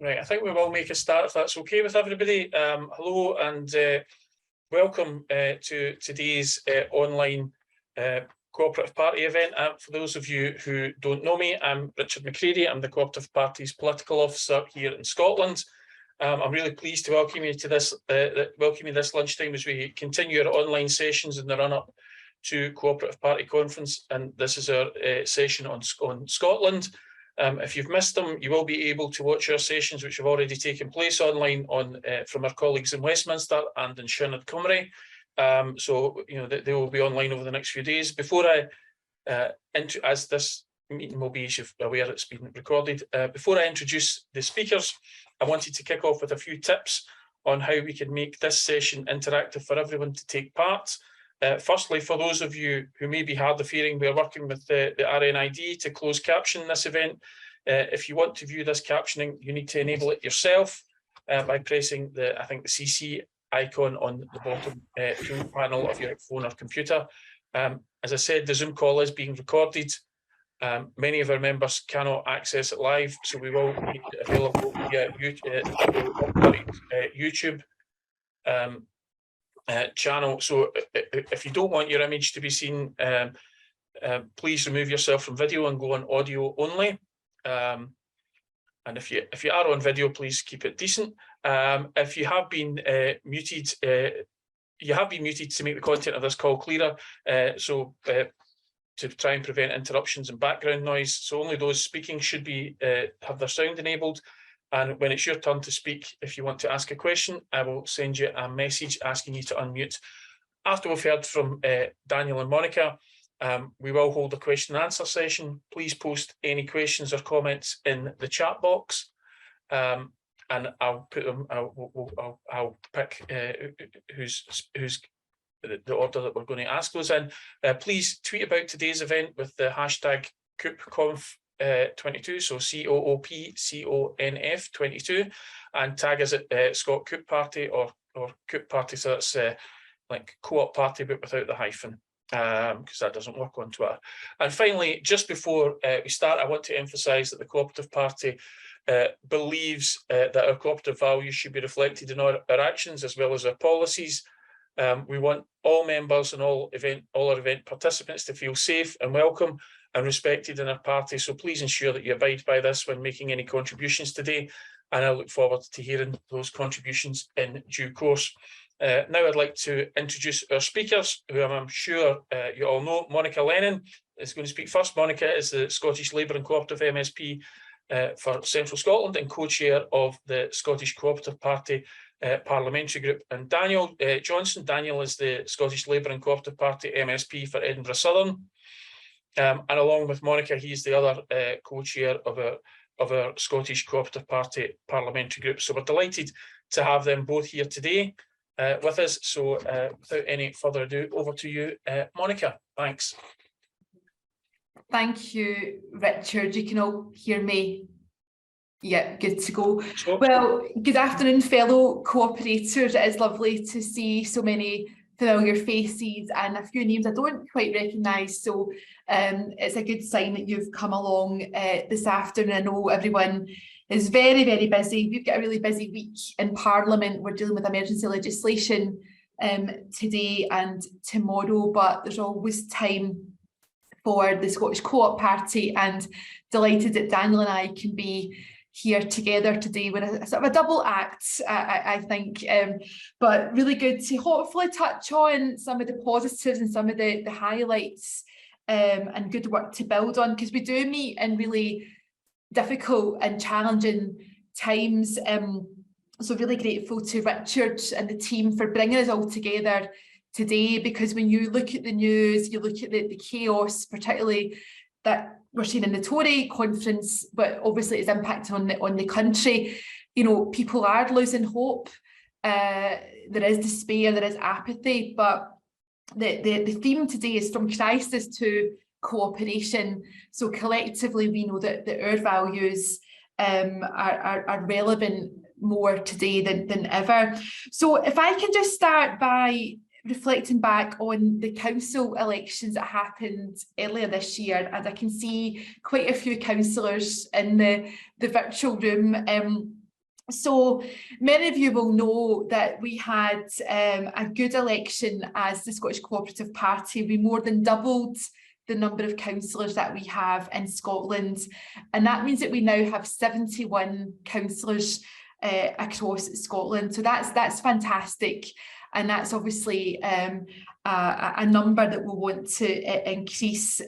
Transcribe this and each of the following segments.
Right, I think we will make a start if that's okay with everybody. Hello and welcome to today's online Cooperative Party event. For those of you who don't know me, I'm Richard McCready. I'm the Cooperative Party's political officer here in Scotland. I'm really pleased to welcome you to this this lunchtime as we continue our online sessions in the run-up to Cooperative Party Conference, and this is our session on Scotland. If you've missed them, you will be able to watch our sessions which have already taken place online from our colleagues in Westminster and in Shinad Cymru. So you know they will be online over the next few days. Before as this meeting will be, as you're aware, it's been recorded. Before I introduce the speakers, I wanted to kick off with a few tips on how we can make this session interactive for everyone to take part. Firstly, for those of you who may be hard of hearing, we're working with the RNID to close caption this event. If you want to view this captioning, you need to enable it yourself by pressing the CC icon on the bottom panel of your phone or computer. As I said, the Zoom call is being recorded. Many of our members cannot access it live, so we will make it available via YouTube channel. So if you don't want your image to be seen, please remove yourself from video and go on audio only. And if you are on video, please keep it decent. If you have been muted, you have been muted to make the content of this call clearer. To try and prevent interruptions and background noise. So only those speaking should be have their sound enabled. And when it's your turn to speak, if you want to ask a question, I will send you a message asking you to unmute. After we've heard from Daniel and Monica, we will hold a question and answer session. Please post any questions or comments in the chat box, and I'll put them. I'll pick who's the order that we're going to ask those in. Please tweet about today's event with the hashtag CoopConf22, so COOPCONF 22, and tag us at Scott Coop Party or Coop Party, so that's like Co-op Party but without the hyphen, because that doesn't work on Twitter. And finally, just before we start, I want to emphasise that the Cooperative Party believes that our cooperative values should be reflected in our actions as well as our policies. We want all members and all our event participants to feel safe and welcome and respected in our party. So please ensure that you abide by this when making any contributions today. And I look forward to hearing those contributions in due course. Now I'd like to introduce our speakers, who I'm sure you all know. Monica Lennon is going to speak first. Monica is the Scottish Labour and Cooperative MSP for Central Scotland and co-chair of the Scottish Cooperative Party Parliamentary Group, and Daniel Johnson. Daniel is the Scottish Labour and Cooperative Party MSP for Edinburgh Southern, and along with Monica, he's the other co-chair of our Scottish Cooperative Party Parliamentary Group. So we're delighted to have them both here today with us. So without any further ado, over to you, Monica. Thanks. Thank you, Richard. You can all hear me. Yeah, good to go. Sure. Well, good afternoon, fellow cooperators. It is lovely to see so many familiar faces and a few names I don't quite recognise. So it's a good sign that you've come along this afternoon. I know everyone is very, very busy. We've got a really busy week in Parliament. We're dealing with emergency legislation today and tomorrow, but there's always time for the Scottish Co-op Party, and delighted that Daniel and I can be here together today with a sort of a double act, I think, but really good to hopefully touch on some of the positives and some of the highlights and good work to build on, because we do meet in really difficult and challenging times. So really grateful to Richard and the team for bringing us all together today, because when you look at the news, you look at the chaos, particularly that we're seeing in the Tory conference, but obviously it's impacting on the country. You know, people are losing hope. There is despair, there is apathy, but the theme today is from crisis to cooperation. So collectively, we know that our values are relevant more today than ever. So if I can just start by reflecting back on the council elections that happened earlier this year, and I can see quite a few councillors in the virtual room. So many of you will know that we had a good election as the Scottish Cooperative Party. We more than doubled the number of councillors that we have in Scotland, and that means that we now have 71 councillors across Scotland. So that's fantastic, and that's obviously a number that we'll want to increase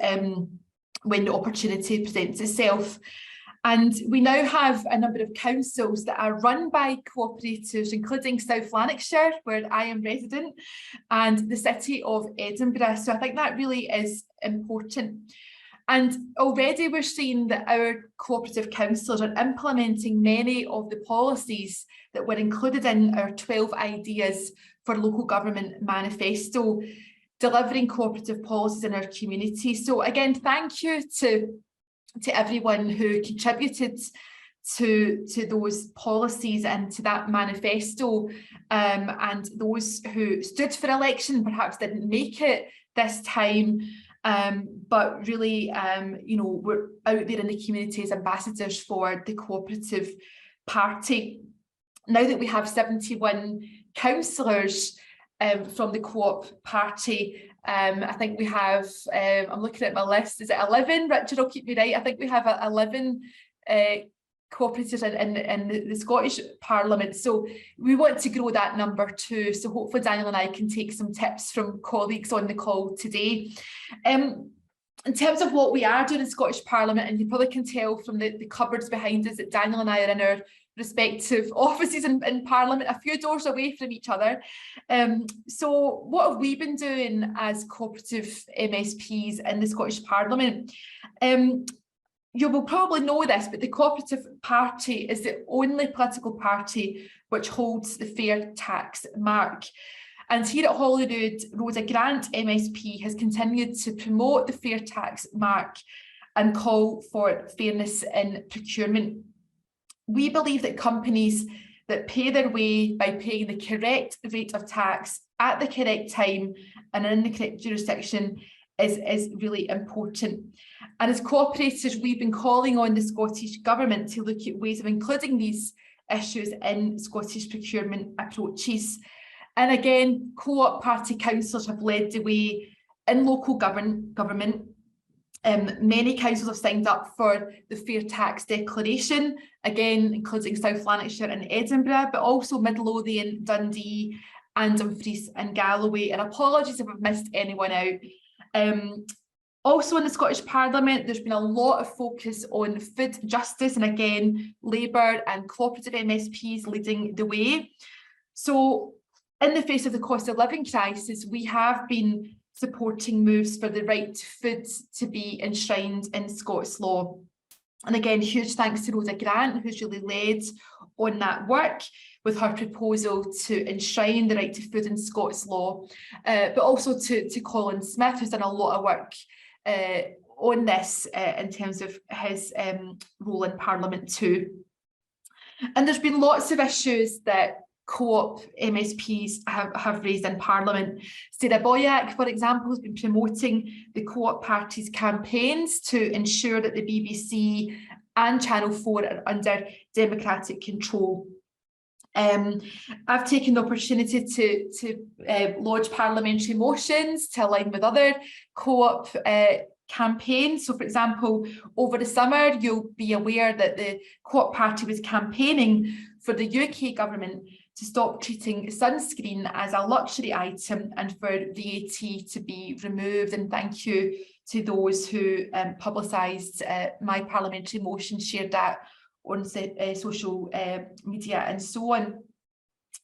when the opportunity presents itself. And we now have a number of councils that are run by cooperatives, including South Lanarkshire, where I am resident, and the city of Edinburgh. So I think that really is important. And already we're seeing that our cooperative councillors are implementing many of the policies that were included in our 12 ideas for local government manifesto, delivering cooperative policies in our community. So again, thank you to everyone who contributed to those policies and to that manifesto, and those who stood for election perhaps didn't make it this time, but really you know, we're out there in the community as ambassadors for the Cooperative Party. Now that we have 71 councillors from the Co-op Party, I think we have, I'm looking at my list, is it 11? Richard will keep me right. I think we have 11 cooperatives in the Scottish Parliament. So we want to grow that number too. So hopefully Daniel and I can take some tips from colleagues on the call today. In terms of what we are doing in Scottish Parliament, and you probably can tell from the cupboards behind us that Daniel and I are in our respective offices in Parliament, a few doors away from each other. So what have we been doing as cooperative MSPs in the Scottish Parliament? You will probably know this, but the Cooperative Party is the only political party which holds the fair tax mark. And here at Holyrood, Rhoda Grant MSP has continued to promote the fair tax mark and call for fairness in procurement. We believe that companies that pay their way by paying the correct rate of tax at the correct time and in the correct jurisdiction is really important. And as cooperators, we've been calling on the Scottish Government to look at ways of including these issues in Scottish procurement approaches. And again, Co-op Party councillors have led the way in local government. Many councils have signed up for the Fair Tax Declaration, again, including South Lanarkshire and Edinburgh, but also Midlothian, Dundee and Dumfries and Galloway. And apologies if I've missed anyone out. Also in the Scottish Parliament, there's been a lot of focus on food justice, and again, Labour and cooperative MSPs leading the way. So in the face of the cost of living crisis, we have been supporting moves for the right to food to be enshrined in Scots law. And again, huge thanks to Rhoda Grant, who's really led on that work with her proposal to enshrine the right to food in Scots law, but also to Colin Smith, who's done a lot of work on this in terms of his role in Parliament too. And there's been lots of issues that Co-op MSPs have raised in Parliament. Sarah Boyack, for example, has been promoting the Co-op Party's campaigns to ensure that the BBC and Channel 4 are under democratic control. I've taken the opportunity to lodge parliamentary motions to align with other Co-op campaigns. So, for example, over the summer, you'll be aware that the Co-op Party was campaigning for the UK government to stop treating sunscreen as a luxury item and for VAT to be removed. And thank you to those who publicised my parliamentary motion, shared that on social media and so on.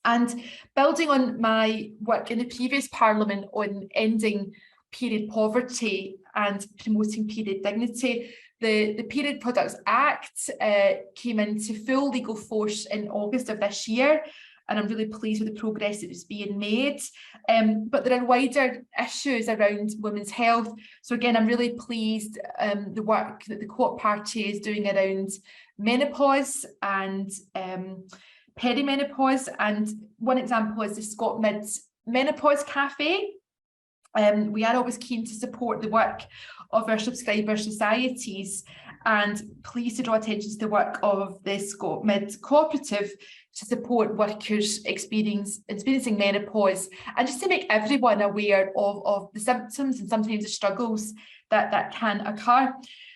And building on my work in the previous Parliament on ending period poverty and promoting period dignity, the Period Products Act came into full legal force in August of this year. And I'm really pleased with the progress that is being made. But there are wider issues around women's health. So again, I'm really pleased the work that the Co-op Party is doing around menopause and perimenopause. And one example is the ScotMid Menopause Cafe. We are always keen to support the work of our subscriber societies. and pleased to draw attention to the work of the Scott Mid Cooperative to support workers experiencing menopause, and just to make everyone aware of the symptoms and sometimes the struggles that can occur.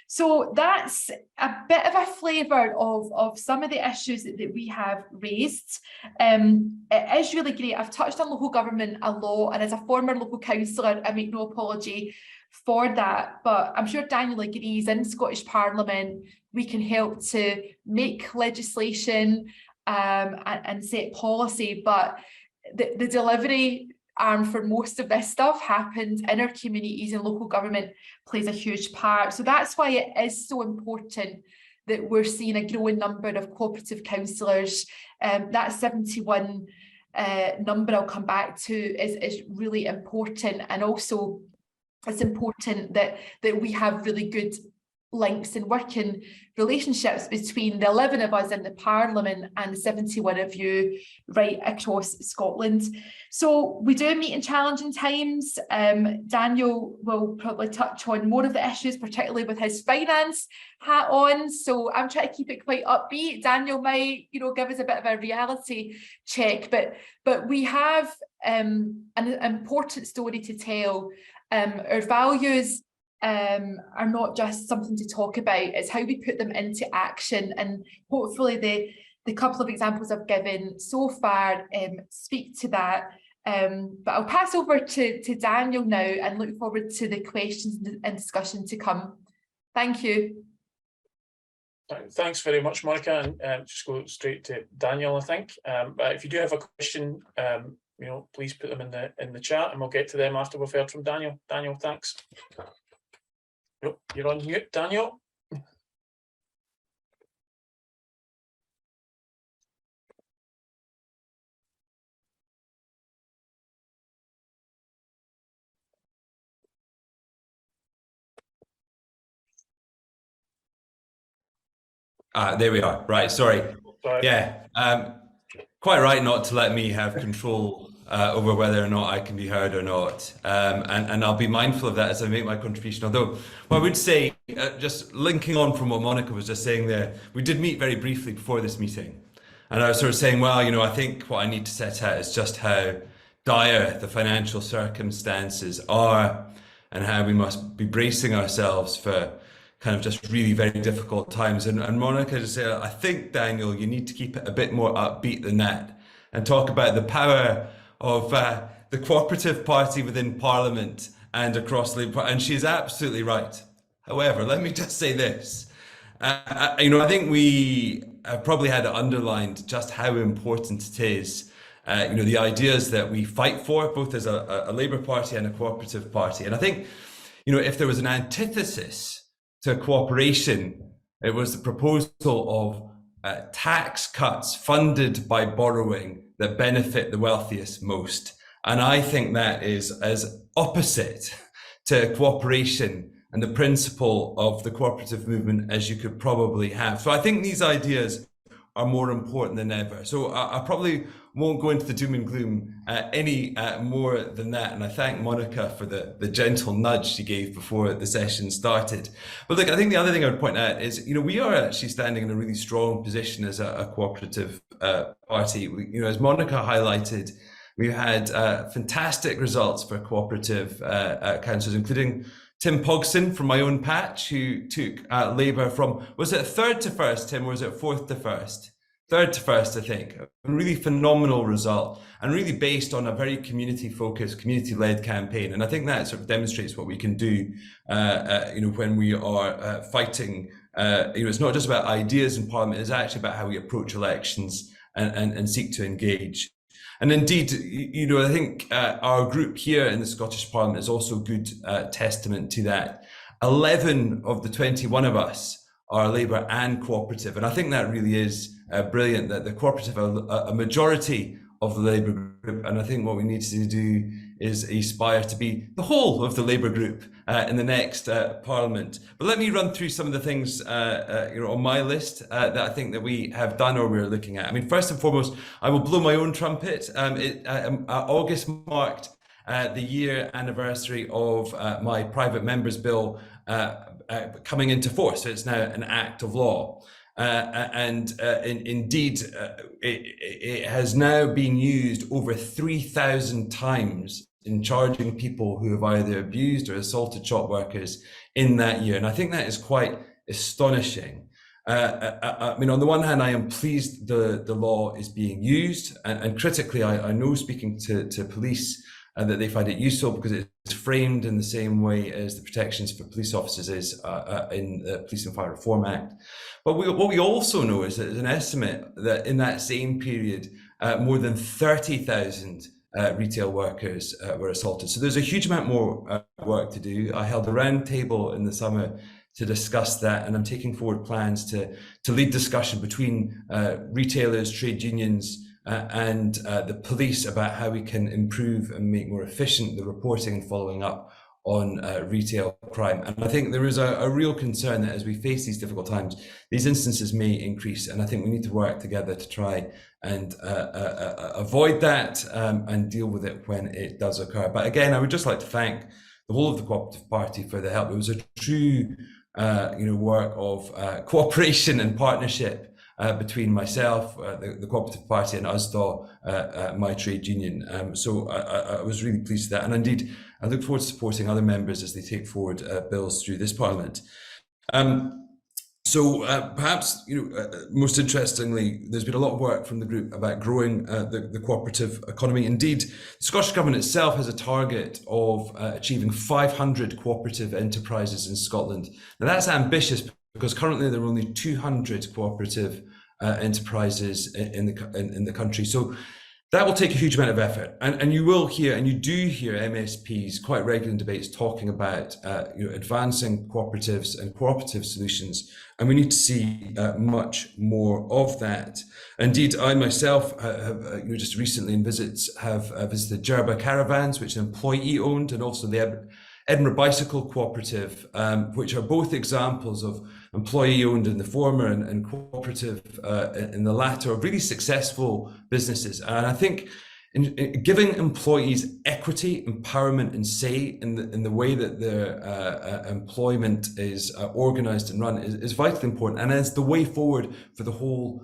So that's a bit of a flavour of some of the issues that we have raised. It is really great. I've touched on local government a lot, and as a former local councillor, I make no apology for that, but I'm sure Daniel agrees, in Scottish Parliament we can help to make legislation and set policy, but the delivery arm for most of this stuff happens in our communities, and local government plays a huge part. So that's why it is so important that we're seeing a growing number of cooperative councillors. That 71 number I'll come back to is really important, and also it's important that we have really good links and working relationships between the 11 of us in the Parliament and the 71 of you right across Scotland. So we do meet in challenging times. Daniel will probably touch on more of the issues, particularly with his finance hat on. So I'm trying to keep it quite upbeat. Daniel might, give us a bit of a reality check, but we have an important story to tell. Our values are not just something to talk about, it's how we put them into action, and hopefully the couple of examples I've given so far speak to that. But I'll pass over to Daniel now and look forward to the questions and discussion to come. Thank you. Thanks very much, Monica, and just go straight to Daniel, I think. But if you do have a question, please put them in the chat, and we'll get to them after we've heard from Daniel. Daniel, thanks. Oh, you're on mute, Daniel. There we are. Right, sorry. Yeah, quite right not to let me have control over whether or not I can be heard or not. And I'll be mindful of that as I make my contribution. Although, I would say, just linking on from what Monica was just saying there, we did meet very briefly before this meeting. And I was sort of saying, well, I think what I need to set out is just how dire the financial circumstances are, and how we must be bracing ourselves for kind of just really very difficult times. And Monica just said, I think, Daniel, you need to keep it a bit more upbeat than that, and talk about the power of the Cooperative Party within Parliament and across the Labour Party. And she's absolutely right. However, let me just say this. I think we have probably had it underlined just how important it is, the ideas that we fight for, both as a Labour Party and a Cooperative Party. And I think, if there was an antithesis to cooperation, it was the proposal of tax cuts funded by borrowing that benefit the wealthiest most. And I think that is as opposite to cooperation and the principle of the cooperative movement as you could probably have. So I think these ideas are more important than ever. So I probably won't go into the doom and gloom any more than that. And I thank Monica for the gentle nudge she gave before the session started. But look, I think the other thing I would point out is, we are actually standing in a really strong position as a cooperative party. As Monica highlighted, we had fantastic results for cooperative councillors, including Tim Pogson from my own patch, who took Labour from, was it third to first, Tim, or was it fourth to first? Third to first, I think. A really phenomenal result, and really based on a very community-focused, community-led campaign. And I think that sort of demonstrates what we can do, when we are fighting. It's not just about ideas in Parliament, it's actually about how we approach elections and seek to engage. And indeed, I think our group here in the Scottish Parliament is also a good testament to that. 11 of the 21 of us are Labour and Cooperative. And I think that really is brilliant, that the Cooperative are a majority of the Labour group. And I think what we need to do is aspire to be the whole of the Labour group in the next Parliament. But let me run through some of the things on my list that I think that we have done or we're looking at. I mean, first and foremost, I will blow my own trumpet. August marked the year anniversary of my private member's bill coming into force. So it's now an act of law. Indeed, it has now been used over 3,000 times in charging people who have either abused or assaulted shop workers in that year. And I think that is quite astonishing. I mean, on the one hand, I am pleased the law is being used, and critically, I know, speaking to police, that they find it useful because it's framed in the same way as the protections for police officers is in the Police and Fire Reform Act. But what we also know is that there's an estimate that in that same period, more than 30,000 retail workers were assaulted. So there's a huge amount more work to do. I held a round table in the summer to discuss that, and I'm taking forward plans to lead discussion between retailers, trade unions, and the police about how we can improve and make more efficient the reporting and following up on retail crime. And I think there is a real concern that as we face these difficult times, these instances may increase, and I think we need to work together to try and avoid that and deal with it when it does occur. But again, I would just like to thank the whole of the Cooperative Party for the help. It was a true work of cooperation and partnership between myself, the Cooperative Party, and USDAW, my trade union. So I was really pleased with that. And indeed, I look forward to supporting other members as they take forward bills through this Parliament. Perhaps, most interestingly, there's been a lot of work from the group about growing the cooperative economy. Indeed, the Scottish Government itself has a target of achieving 500 cooperative enterprises in Scotland. Now that's ambitious because currently there are only 200 cooperative enterprises in the country. So that will take a huge amount of effort, and you will hear, and you do hear MSPs quite regularly in debates talking about advancing cooperatives and cooperative solutions, and we need to see much more of that. Indeed, I myself have just recently in visits have visited Jerba Caravans, which is employee owned, and also the Edinburgh Bicycle Cooperative, which are both examples of employee-owned in the former and cooperative in the latter, of really successful businesses. And I think in giving employees equity, empowerment, and say in the way that their employment is organised and run is vitally important, and is the way forward for the whole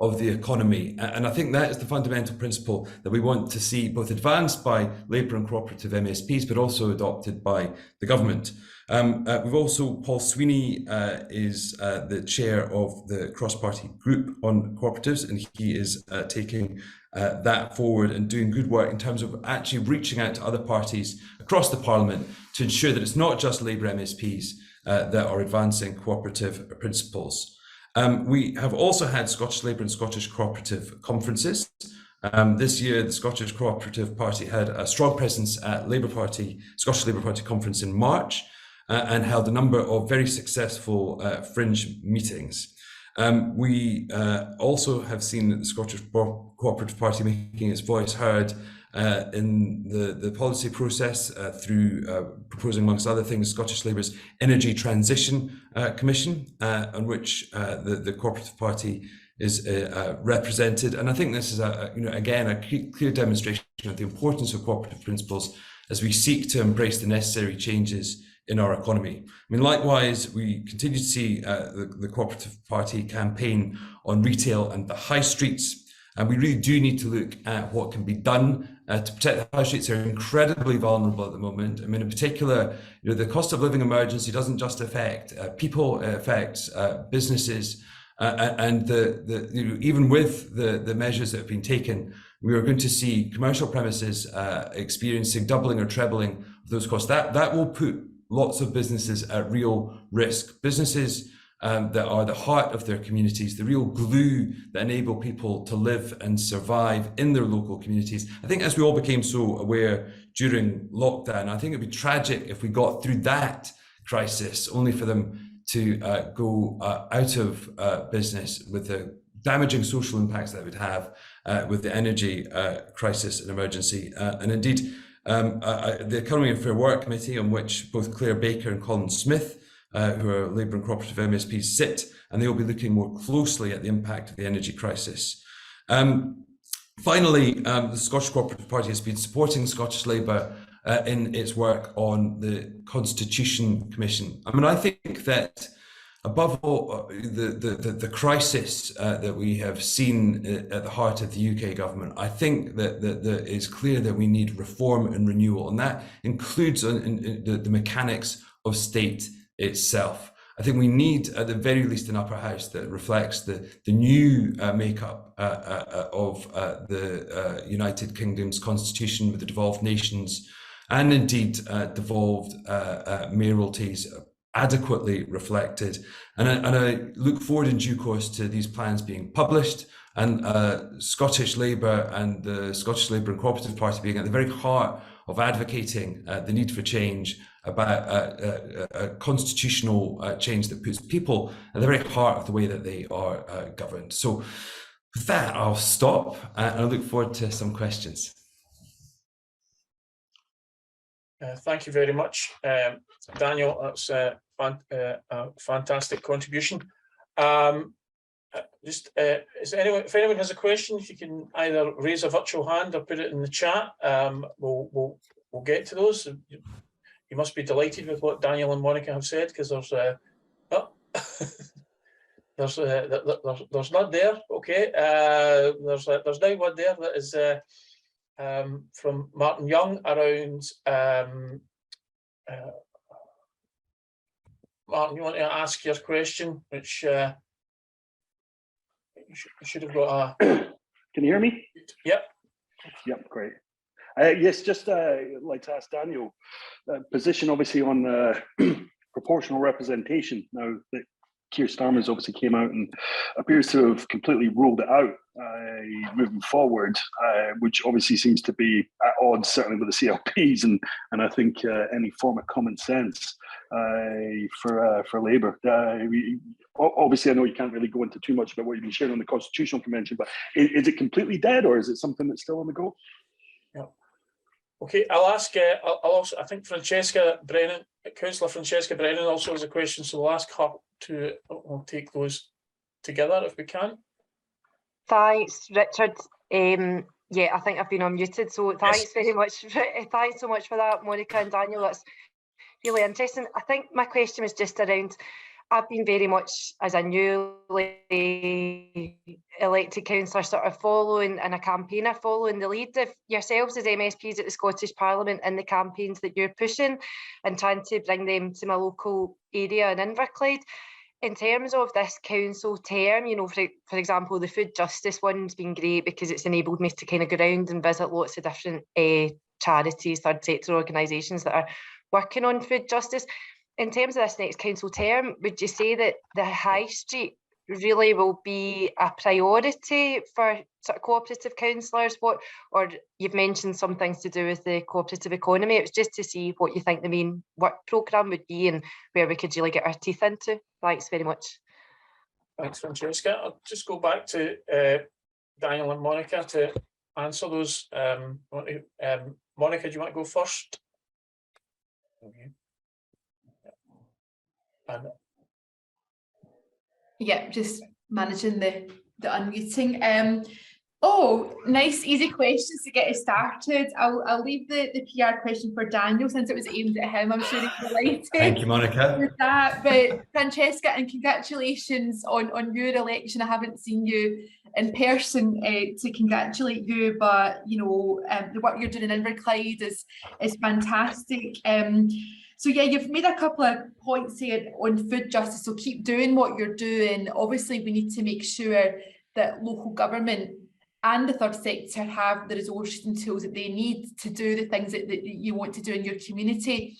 of the economy. And I think that is the fundamental principle that we want to see both advanced by Labour and cooperative MSPs, but also adopted by the government. We've also, Paul Sweeney is the chair of the cross-party group on cooperatives, and he is taking that forward and doing good work in terms of actually reaching out to other parties across the Parliament to ensure that it's not just Labour MSPs that are advancing cooperative principles. We have also had Scottish Labour and Scottish Cooperative conferences. This year, the Scottish Cooperative Party had a strong presence at Scottish Labour Party conference in March, and held a number of very successful fringe meetings. We also have seen the Scottish Cooperative Party making its voice heard in the policy process through proposing, amongst other things, Scottish Labour's Energy Transition Commission, on which the Cooperative Party is represented. And I think this is again a clear demonstration of the importance of cooperative principles as we seek to embrace the necessary changes in our economy. I mean, likewise, we continue to see the Cooperative Party campaign on retail and the high streets. And we really do need to look at what can be done to protect the high streets. They're incredibly vulnerable at the moment. I mean, in particular, the cost of living emergency doesn't just affect people, it affects businesses. And even with the measures that have been taken, we are going to see commercial premises experiencing doubling or trebling of those costs. That will put lots of businesses at real risk. Businesses that are the heart of their communities, the real glue that enable people to live and survive in their local communities. I think as we all became so aware during lockdown, I think it'd be tragic if we got through that crisis only for them to go out of business, with the damaging social impacts that would have with the energy crisis and emergency. And indeed, the Economy and Fair Work Committee, on which both Claire Baker and Colin Smith, who are Labour and Cooperative MSPs, sit, and they will be looking more closely at the impact of the energy crisis. Finally, the Scottish Cooperative Party has been supporting Scottish Labour in its work on the Constitution Commission. I mean, I think that above all, the crisis that we have seen at the heart of the UK government, I think that it's clear that we need reform and renewal, and that includes the mechanics of state itself. I think we need, at the very least, an upper house that reflects the new makeup of the United Kingdom's constitution with the devolved nations and indeed devolved mayoralties adequately reflected. And I look forward in due course to these plans being published, and Scottish Labour and the Scottish Labour and Cooperative Party being at the very heart of advocating the need for change, about a constitutional change that puts people at the very heart of the way that they are governed. So with that, I'll stop and I look forward to some questions. Thank you very much, Daniel. That's a fantastic contribution. Is anyone, if anyone has a question, if you can either raise a virtual hand or put it in the chat, we'll get to those. You must be delighted with what Daniel and Monica have said, because there's there's none there. Okay, there's now one there that is from Martin Young around. Martin, you want to ask your question, which you should have got a. Can you hear me? Yep. Yep, great. Yes, just like to ask Daniel, position obviously on proportional representation. Now that Keir Starmer's obviously came out and appears to have completely ruled it out moving forward, which obviously seems to be at odds certainly with the CLPs and I think any form of common sense for Labour. Obviously, I know you can't really go into too much about what you've been sharing on the Constitutional Convention, but is it completely dead, or is it something that's still on the go? Yeah. Okay, I'll ask. I'll also. I think Francesca Brennan, Councillor Francesca Brennan, also has a question, so we'll ask her to. We'll take those together if we can. Thanks, Richard. Yeah, I think I've been unmuted, so thanks very much. Thanks so much for that, Monica and Daniel. That's really interesting. I think my question was just around. I've been very much, as a newly elected councillor, sort of following, and a campaigner following the lead of yourselves as MSPs at the Scottish Parliament in the campaigns that you're pushing and trying to bring them to my local area in Inverclyde. In terms of this council term, you know, for example, the food justice one's been great because it's enabled me to kind of go around and visit lots of different charities, third sector organisations that are working on food justice. In terms of this next council term, would you say that the high street really will be a priority for sort of cooperative councillors? Or you've mentioned some things to do with the cooperative economy. It was just to see what you think the main work programme would be and where we could really get our teeth into. Thanks very much. Thanks, Francesca. I'll just go back to Daniel and Monica to answer those. Monica, do you want to go first? Okay. Yeah, just managing the unmuting. Oh, nice, easy questions to get us started. I'll leave the PR question for Daniel since it was aimed at him. I'm sure he's delighted. Thank you, Monica. With that. But Francesca, and congratulations on your election. I haven't seen you in person to congratulate you, but you know the work you're doing in Inverclyde is fantastic. So yeah, you've made a couple of points here on food justice, so keep doing what you're doing. Obviously, we need to make sure that local government and the third sector have the resources and tools that they need to do the things that you want to do in your community.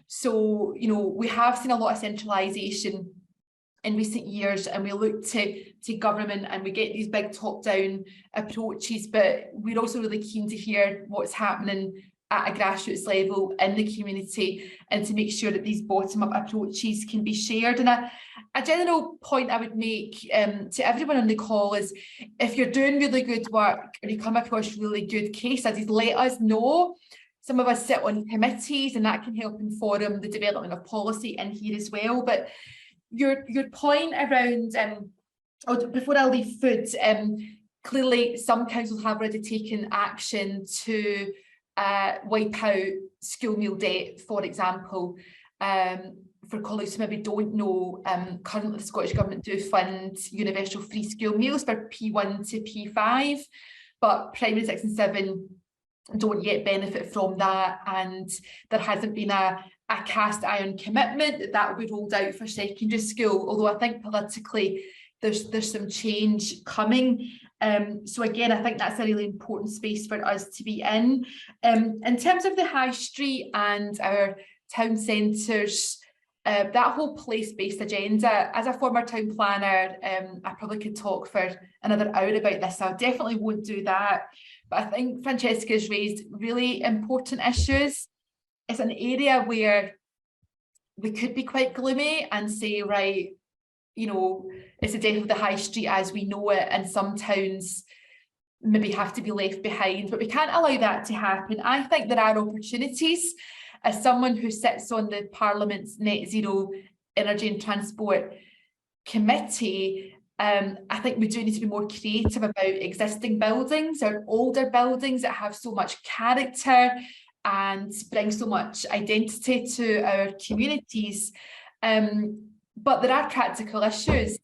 So, you know, we have seen a lot of centralisation in recent years, and we look to government and we get these big top-down approaches, but we're also really keen to hear what's happening at a grassroots level in the community and to make sure that these bottom-up approaches can be shared. And a general point I would make to everyone on the call is if you're doing really good work or you come across really good case studies, let us know. Some of us sit on committees and that can help inform the development of policy in here as well. But your point around, before I leave food, clearly some councils have already taken action to wipe out school meal debt, for example. For colleagues who maybe don't know, currently the Scottish Government do fund universal free school meals for P1 to P5, but primary 6 and 7 don't yet benefit from that, and there hasn't been a cast iron commitment that will be rolled out for secondary school, although I think politically there's some change coming. So again, I think that's a really important space for us to be in. In terms of the high street and our town centres, that whole place-based agenda, as a former town planner, I probably could talk for another hour about this, so I definitely won't do that. But I think Francesca's raised really important issues. It's an area where we could be quite gloomy and say, right, you know, it's the death of the high street as we know it, and some towns maybe have to be left behind, but we can't allow that to happen. I think there are opportunities. As someone who sits on the Parliament's Net Zero Energy and Transport Committee, I think we do need to be more creative about existing buildings or older buildings that have so much character and bring so much identity to our communities. But there are practical issues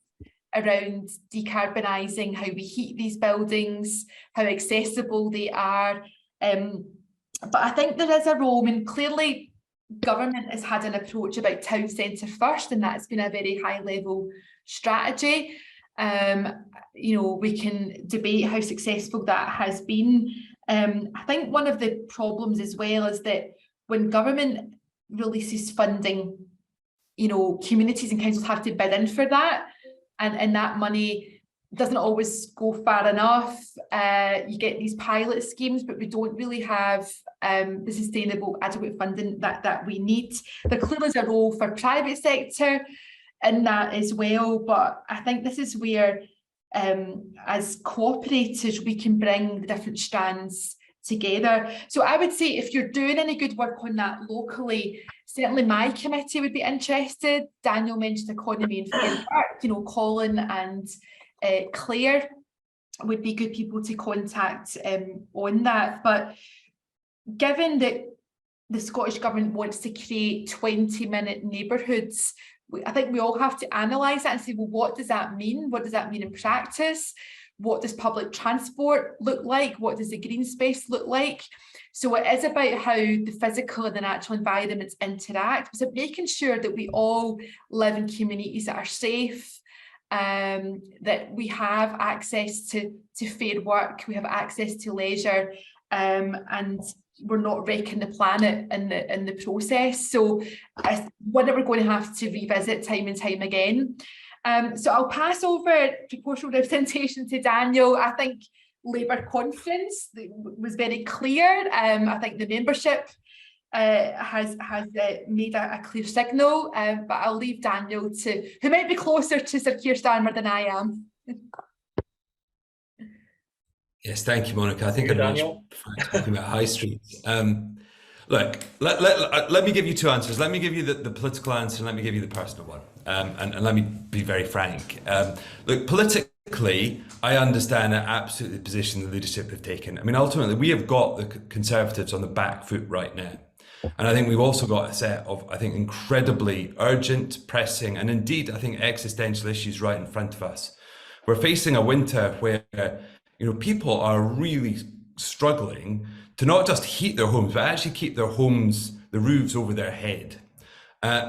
around decarbonising how we heat these buildings, how accessible they are. But I think there is a role. I mean, clearly government has had an approach about town centre first, and that's been a very high level strategy. You know, we can debate how successful that has been. I think one of the problems as well is that when government releases funding, you know, communities and councils have to bid in for that, and that money doesn't always go far enough. You get these pilot schemes, but we don't really have the sustainable adequate funding that we need. There clearly is a role for private sector in that as well, but I think this is where as cooperators we can bring the different strands together. So I would say if you're doing any good work on that locally, certainly my committee would be interested. Daniel mentioned economy and fair work, you know, Colin and Claire would be good people to contact on that. But given that the Scottish Government wants to create 20-minute neighbourhoods, I think we all have to analyse that and say, well, what does that mean? What does that mean in practice? What does public transport look like? What does the green space look like? So it is about how the physical and the natural environments interact, so making sure that we all live in communities that are safe, that we have access to fair work, we have access to leisure, and we're not wrecking the planet in the process. So I wonder we're going to have to revisit time and time again. So I'll pass over proportional representation to Daniel. I think Labour conference was very clear. I think the membership has made a clear signal, but I'll leave Daniel who might be closer to Sir Keir Starmer than I am. Yes, thank you, Monica. I think I'm talking about high streets. Look, let me give you two answers. Let me give you the political answer, and let me give you the personal one. And let me be very frank. Look, politically, I understand absolutely the position the leadership have taken. I mean, ultimately, we have got the Conservatives on the back foot right now. And I think we've also got a set of, I think, incredibly urgent, pressing, and indeed, I think, existential issues right in front of us. We're facing a winter where, you know, people are really struggling to not just heat their homes, but actually keep their homes, the roofs over their head.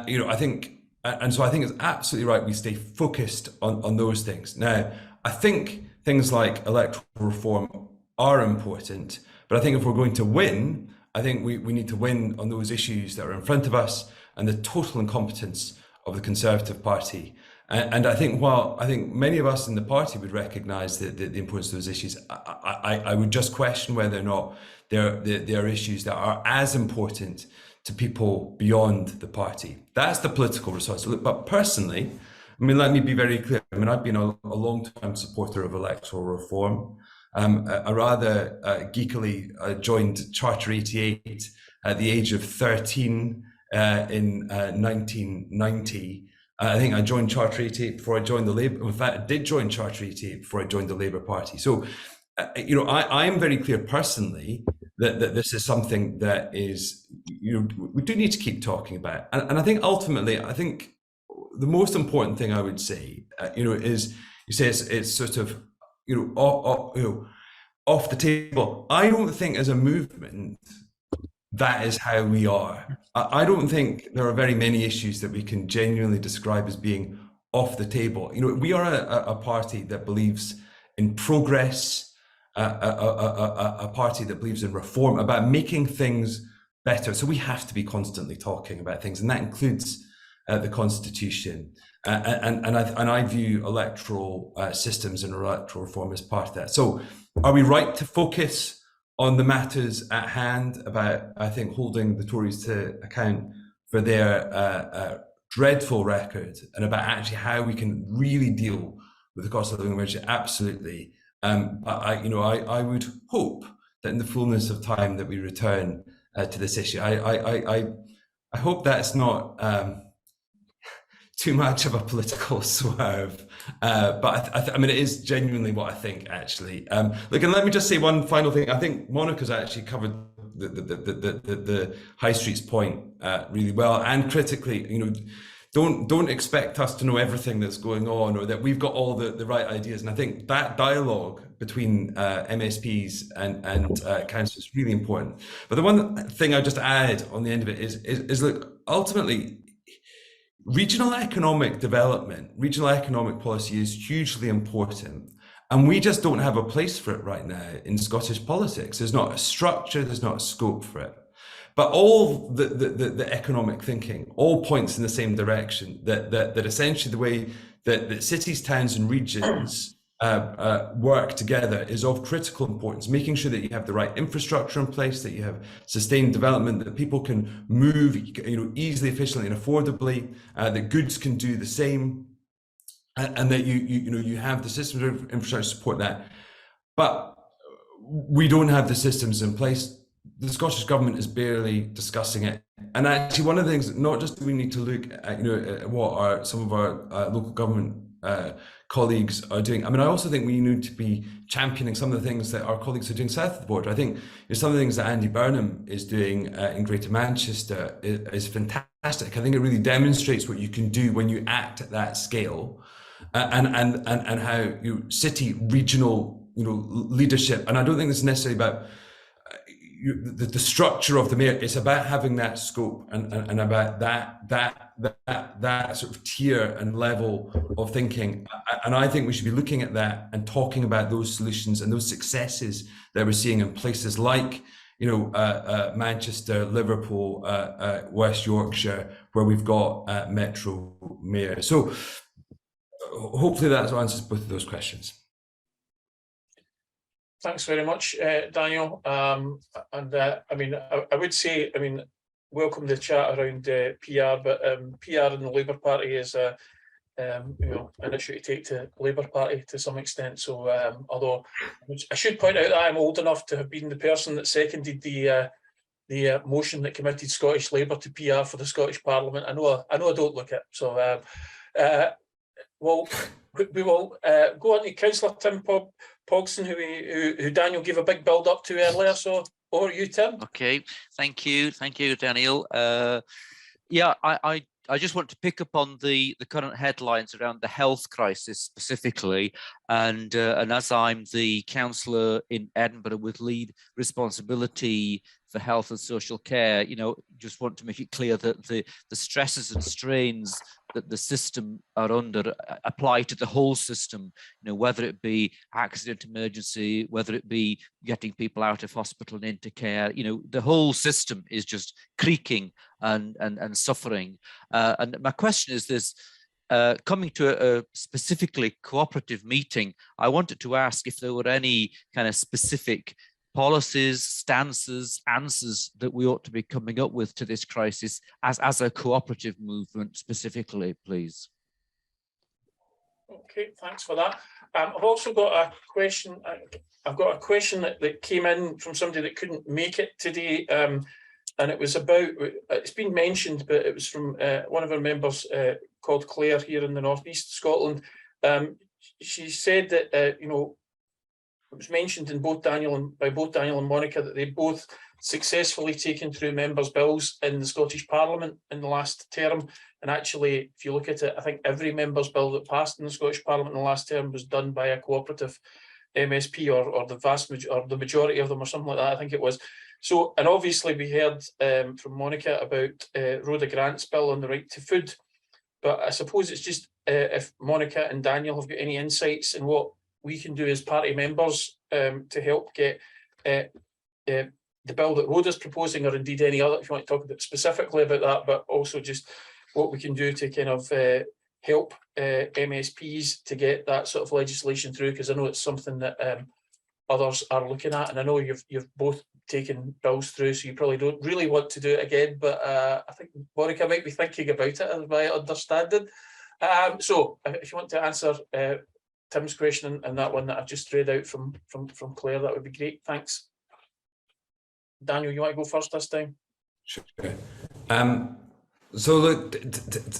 You know, I think, and so I think it's absolutely right we stay focused on those things. Now, I think things like electoral reform are important, but I think if we're going to win, I think we need to win on those issues that are in front of us and the total incompetence of the Conservative Party. And I think while I think many of us in the party would recognise the importance of those issues, I would just question whether or not there are issues that are as important to people beyond the party. That's the political response. But personally, I mean, let me be very clear. I mean, I've been a long-time supporter of electoral reform. I rather geekily joined Charter 88 at the age of 13 in 1990. I think I joined Charter 88 before I joined the Labour. In fact, I did join Charter 88 before I joined the Labour Party. So, you know, I am very clear personally that this is something that is, we do need to keep talking about. And I think ultimately, I think the most important thing I would say, is you say it's sort of, off the table. I don't think as a movement, that is how we are. I don't think there are very many issues that we can genuinely describe as being off the table. We are a party that believes in progress, a party that believes in reform, about making things better. So we have to be constantly talking about things, and that includes the Constitution. And I view electoral systems and electoral reform as part of that. So are we right to focus on the matters at hand about, I think, holding the Tories to account for their dreadful record, and about actually how we can really deal with the cost of living emergency? Absolutely. But I would hope that in the fullness of time that we return to this issue. I hope that's not too much of a political swerve, but I mean, it is genuinely what I think, actually. Look, and let me just say one final thing. I think Monica's actually covered the High Street's point really well, and critically, don't expect us to know everything that's going on, or that we've got all the right ideas. And I think that dialogue between MSPs and council is really important. But the one thing I just add on the end of it is look, ultimately, regional economic development, regional economic policy is hugely important, and we just don't have a place for it right now in Scottish politics. There's not a structure, there's not a scope for it. But all the economic thinking all points in the same direction, that essentially the way that cities, towns and regions work together is of critical importance, making sure that you have the right infrastructure in place, that you have sustained development, that people can move easily, efficiently and affordably, that goods can do the same, and that you have the systems of infrastructure to support that. But we don't have the systems in place. The Scottish Government is barely discussing it. And actually, one of the things, not just do we need to look at what some of our local government colleagues are doing. I mean, I also think we need to be championing some of the things that our colleagues are doing south of the border. I think some of the things that Andy Burnham is doing in Greater Manchester is fantastic. I think it really demonstrates what you can do when you act at that scale, and how city, regional, leadership. And I don't think it's necessarily about the structure of the mayor. It's about having that scope and about that sort of tier and level of thinking. And I think we should be looking at that and talking about those solutions and those successes that we're seeing in places like Manchester, Liverpool, West Yorkshire, where we've got metro mayors. So hopefully that answers both of those questions. Thanks very much, Daniel. And I mean, I would say, I mean, welcome the chat around PR, but PR in the Labour Party is an issue to take to Labour Party to some extent. So, although I should point out that I'm old enough to have been the person that seconded the motion that committed Scottish Labour to PR for the Scottish Parliament. I know I don't look it. So, well, we will go on to Councillor Tim Pogson, who Daniel gave a big build up to earlier. So over to you, Tim. Okay, thank you, Daniel. Yeah, I just want to pick up on the current headlines around the health crisis specifically, and as I'm the councillor in Edinburgh with lead responsibility for health and social care, just want to make it clear that the stresses and strains that the system are under apply to the whole system, whether it be accident emergency, whether it be getting people out of hospital and into care, the whole system is just creaking and suffering. And my question is this, coming to a specifically cooperative meeting, I wanted to ask if there were any kind of specific policies, stances, answers that we ought to be coming up with to this crisis as a cooperative movement specifically, please. Okay, thanks for that. I've also got a question. I've got a question that came in from somebody that couldn't make it today, and it was about, it's been mentioned, but it was from one of our members called Claire here in the northeast of Scotland. She said that was mentioned in by both Daniel and Monica that they both successfully taken through members' bills in the Scottish Parliament in the last term. And actually, if you look at it, I think every member's bill that passed in the Scottish Parliament in the last term was done by a cooperative MSP, or the majority of them, or something like that, I think it was. So, and obviously we heard from Monica about Rhoda Grant's bill on the right to food. But I suppose it's just if Monica and Daniel have got any insights in what we can do as party members to help get the bill that Rhoda's proposing, or indeed any other, if you want to talk about specifically about that, but also just what we can do to kind of help MSPs to get that sort of legislation through, because I know it's something that others are looking at, and I know you've both taken bills through, so you probably don't really want to do it again, but I think Monica might be thinking about it, as my understanding. So if you want to answer Tim's question and that one that I've just read out from Claire, that would be great. Thanks. Daniel, you want to go first this time? Sure. So look,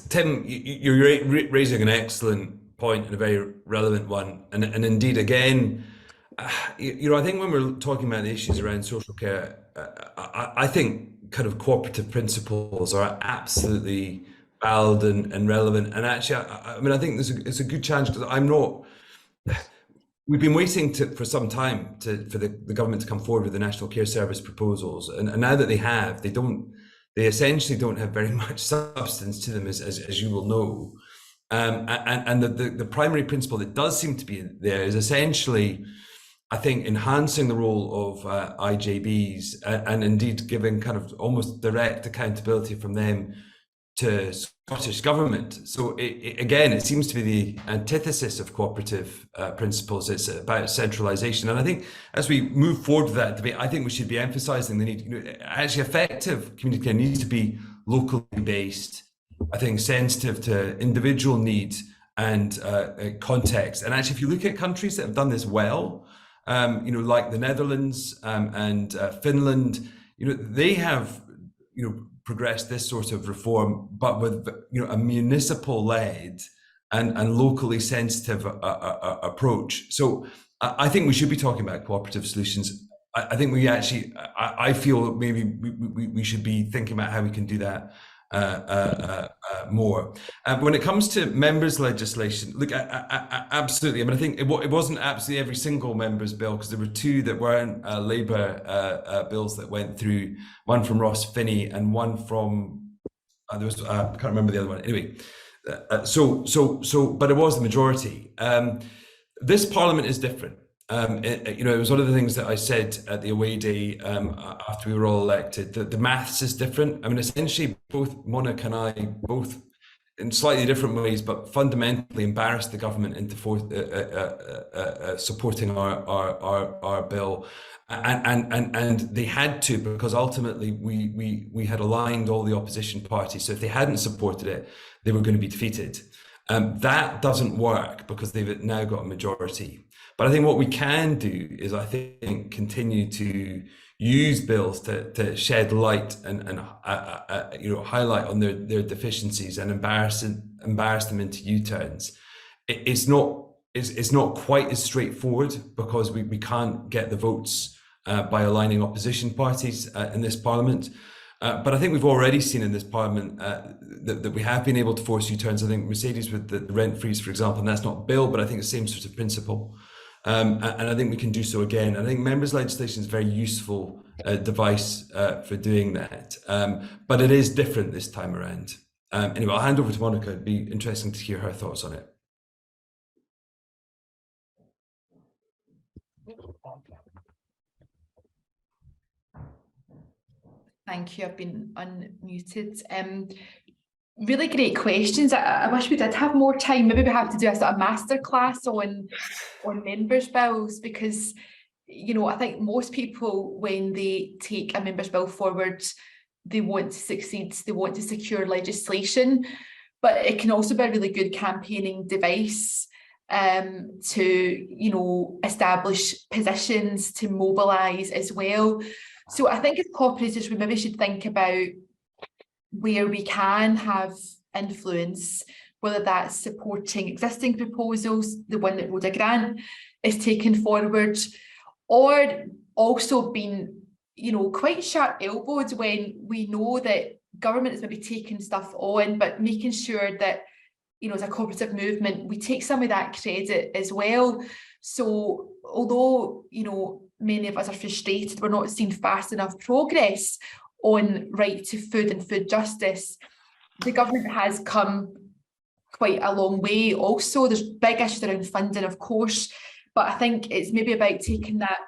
Tim, you're raising an excellent point and a very relevant one, and indeed, again, you know, I think when we're talking about the issues around social care, I think kind of cooperative principles are absolutely valid and relevant. And actually, I mean, I think it's a good challenge, because I'm not. We've been waiting for some time for the government to come forward with the National Care Service proposals, and now that they have, they essentially don't have very much substance to them, as you will know. And the primary principle that does seem to be there is essentially, I think, enhancing the role of IJBs and indeed giving kind of almost direct accountability from them to Scottish government. So again, it seems to be the antithesis of cooperative principles. It's about centralisation, and I think as we move forward with that debate, I think we should be emphasising the need. You know, actually, effective community care needs to be locally based. I think sensitive to individual needs and context. And actually, if you look at countries that have done this well, you know, like the Netherlands and Finland, you know, they have, you know, progressed this sort of reform, but with, you know, a municipal-led and locally sensitive approach. So I think we should be talking about cooperative solutions. I think we actually, I feel that maybe we should be thinking about how we can do that more. When it comes to members' legislation, look, absolutely. I mean, I think it wasn't absolutely every single member's bill, because there were two that weren't Labour bills that went through. One from Ross Finney and one from there was I can't remember the other one. Anyway, but it was the majority. This Parliament is different. You know, it was one of the things that I said at the away day after we were all elected, that the maths is different. I mean, essentially, both Monica and I, both in slightly different ways, but fundamentally embarrassed the government into supporting our bill, and they had to, because ultimately we had aligned all the opposition parties. So if they hadn't supported it, they were going to be defeated. That doesn't work because they've now got a majority. But I think what we can do is, I think, continue to use bills to shed light and you know, highlight on their deficiencies and embarrass them into U-turns. It's not quite as straightforward, because we can't get the votes by aligning opposition parties in this Parliament. But I think we've already seen in this Parliament that we have been able to force U-turns. I think Mercedes with the rent freeze, for example, and that's not a bill, but I think the same sort of principle. And I think we can do so again. I think members' legislation is a very useful device for doing that. But it is different this time around. Anyway, I'll hand over to Monica. It'd be interesting to hear her thoughts on it. Thank you. I've been unmuted. Really great questions. I wish we did have more time. Maybe we have to do a sort of masterclass on members' bills, because, you know, I think most people, when they take a members' bill forward, they want to succeed, they want to secure legislation, but it can also be a really good campaigning device to, you know, establish positions, to mobilise as well. So I think as cooperatives, we maybe should think about where we can have influence, whether that's supporting existing proposals, the one that Rhoda Grant is taken forward, or also being, you know, quite sharp-elbowed when we know that government is maybe taking stuff on, but making sure that, you know, as a cooperative movement, we take some of that credit as well. So although, you know, many of us are frustrated we're not seeing fast enough progress on right to food and food justice, the government has come quite a long way. Also, there's big issues around funding, of course, but I think it's maybe about taking that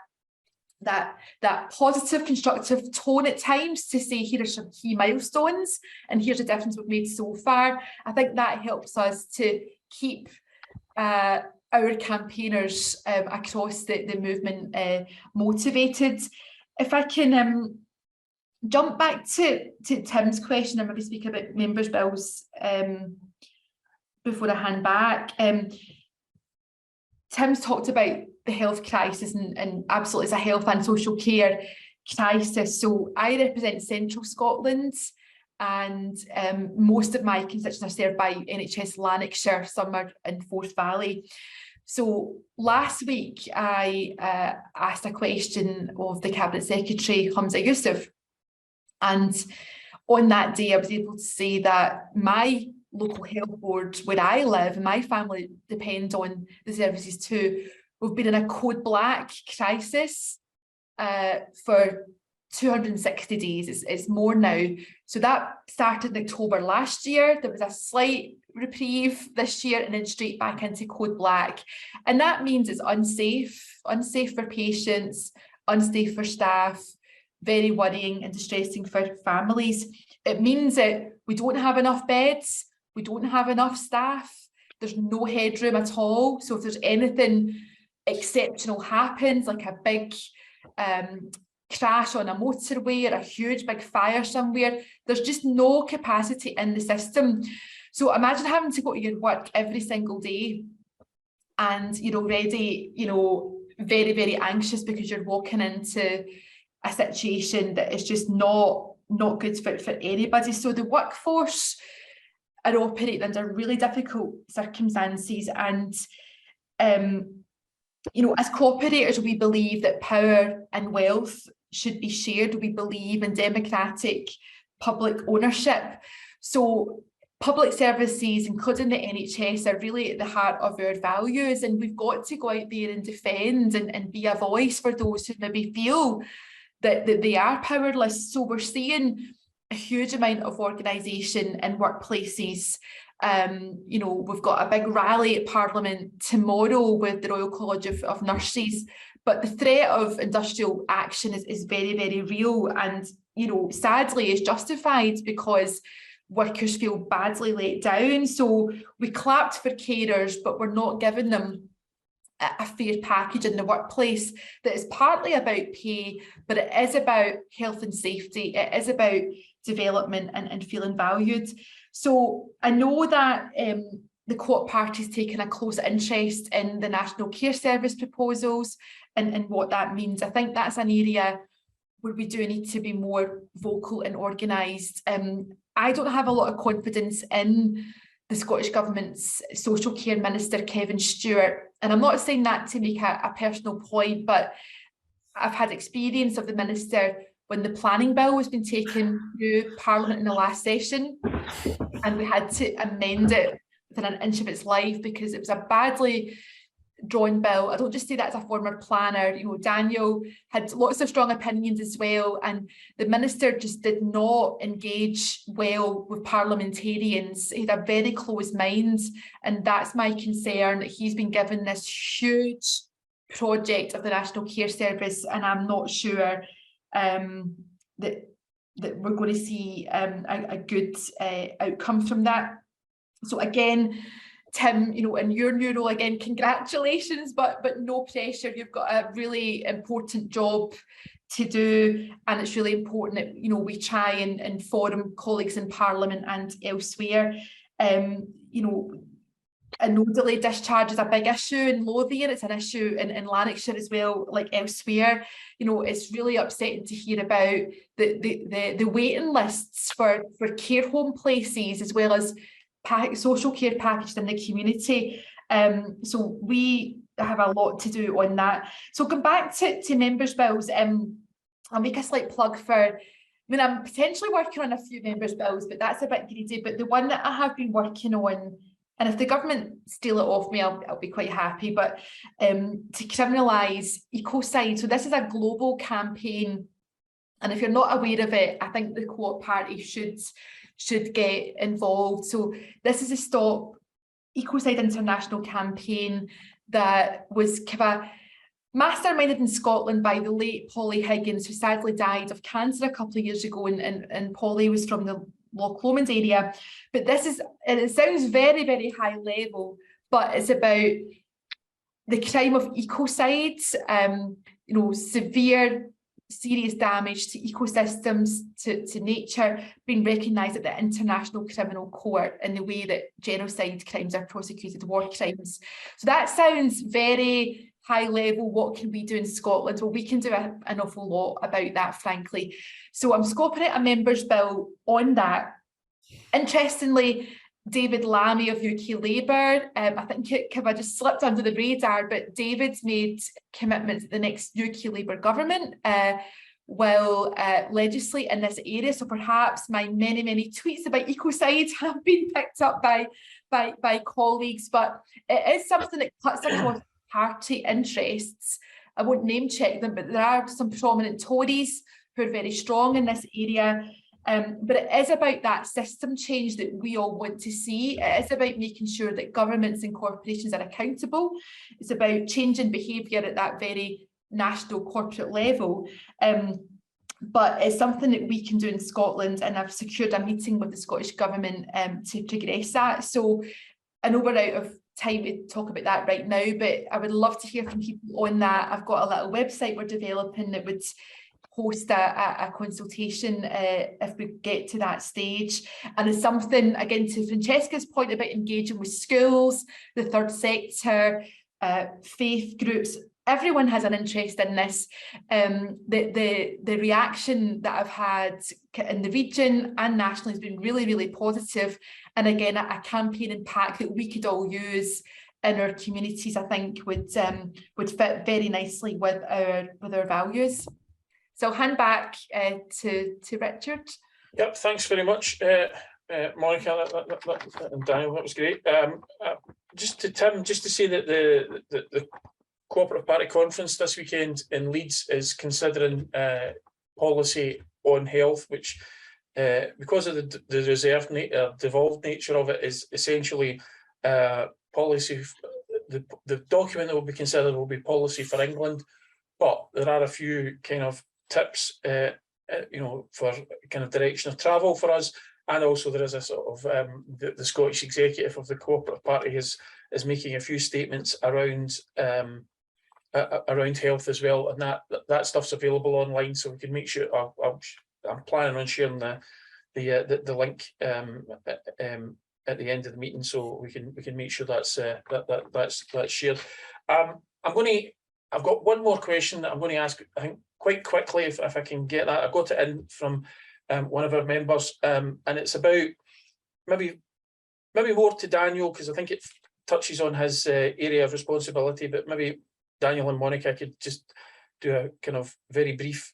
positive, constructive tone at times to say, here are some key milestones and here's the difference we've made so far. I think that helps us to keep our campaigners across the movement motivated. If I can jump back to Tim's question and maybe speak about members' bills before I hand back. Tim's talked about the health crisis and absolutely it's a health and social care crisis. So I represent Central Scotland, and most of my constituents are served by NHS Lanarkshire, some are in Forth Valley. So last week I asked a question of the Cabinet Secretary, Hamza Yusuf, and on that day I was able to say that my local health board where I live and my family depend on the services too, we've been in a code black crisis for 260 days. It's more now. So that started in October last year. There was a slight reprieve this year and then straight back into code black. And that means it's unsafe for patients, unsafe for staff, very worrying and distressing for families. It means that we don't have enough beds, we don't have enough staff, there's no headroom at all. So if there's anything exceptional happens, like a big crash on a motorway or a huge big fire somewhere, there's just no capacity in the system. So imagine having to go to your work every single day and you're already, you know, very, very anxious because you're walking into a situation that is just not good for anybody. So the workforce are operating under really difficult circumstances, and you know, as cooperators, we believe that power and wealth should be shared. We believe in democratic public ownership. So public services, including the NHS, are really at the heart of our values, and we've got to go out there and defend and be a voice for those who maybe feel that they are powerless. So we're seeing a huge amount of organisation in workplaces. You know, we've got a big rally at Parliament tomorrow with the Royal College of Nurses, but the threat of industrial action is very, very real, and, you know, sadly is justified because workers feel badly let down. So we clapped for carers, but we're not giving them a fair package in the workplace that is partly about pay, but it is about health and safety. It is about development and feeling valued. So I know that the Co-op Party's taken a close interest in the National Care Service proposals and what that means. I think that's an area where we do need to be more vocal and organised. I don't have a lot of confidence in the Scottish Government's Social Care Minister, Kevin Stewart. And I'm not saying that to make a personal point, but I've had experience of the Minister when the planning bill was being taken through Parliament in the last session, and we had to amend it within an inch of its life because it was a badly drawn bill. I don't just say that as a former planner. You know, Daniel had lots of strong opinions as well, and the Minister just did not engage well with parliamentarians. He had a very closed mind, and that's my concern, that he's been given this huge project of the National Care Service, and I'm not sure that we're going to see a good outcome from that. So again, Tim, you know, in your new role, again, congratulations, but no pressure. You've got a really important job to do, and it's really important that, you know, we try and inform colleagues in Parliament and elsewhere. You know, a no delay discharge is a big issue in Lothian. It's an issue in Lanarkshire as well, like elsewhere. You know, it's really upsetting to hear about the waiting lists for care home places, as well as social care packaged in the community. So we have a lot to do on that. So going back to members' bills, I'll make a slight plug for, I mean, I'm potentially working on a few members' bills, but that's a bit greedy. But the one that I have been working on, and if the government steal it off me, I'll be quite happy, but to criminalise ecocides. So this is a global campaign. And if you're not aware of it, I think the Co-op Party should get involved. So this is a Stop Ecocide International campaign that was kind of masterminded in Scotland by the late Polly Higgins, who sadly died of cancer a couple of years ago, and Polly was from the Loch Lomond area. But this is, and it sounds very, very high level, but it's about the crime of ecocides, you know, severe, serious damage to ecosystems, to nature, being recognised at the International Criminal Court in the way that genocide crimes are prosecuted, war crimes. So that sounds very high level. What can we do in Scotland? Well, we can do an awful lot about that, frankly. So I'm scoping out a members' bill on that. Interestingly, David Lammy of UK Labour, I think it kind of just slipped under the radar, but David's made commitments that the next UK Labour government will legislate in this area. So perhaps my many, many tweets about ecocides have been picked up by colleagues, but it is something that cuts across party interests. I won't name check them, but there are some prominent Tories who are very strong in this area. But it is about that system change that we all want to see. It is about making sure that governments and corporations are accountable. It's about changing behaviour at that very national corporate level. But it's something that we can do in Scotland, and I've secured a meeting with the Scottish Government to progress that. So I know we're out of time to talk about that right now, but I would love to hear from people on that. I've got a little website we're developing that would host a consultation if we get to that stage. And it's something, again, to Francesca's point about engaging with schools, the third sector, faith groups, everyone has an interest in this. The reaction that I've had in the region and nationally has been really, really positive. And again, a campaign impact that we could all use in our communities, I think would fit very nicely with our values. So I'll hand back to Richard. Yep, thanks very much, Monica and Daniel. That was great. Just to Tim, just to say that the Cooperative Party Conference this weekend in Leeds is considering policy on health, which because of the devolved nature of it, is essentially policy. The document that will be considered will be policy for England, but there are a few kind of tips, you know, for kind of direction of travel for us, and also there is a sort of the Scottish executive of the Cooperative Party is making a few statements around health as well, and that stuff's available online, so we can make sure. I'm planning on sharing the link at the end of the meeting, so we can make sure that's shared. I've got one more question that I'm going to ask, I think, quite quickly, if I can get that. I got it in from one of our members, and it's about maybe more to Daniel, because I think it touches on his area of responsibility, but maybe Daniel and Monica could just do a kind of very brief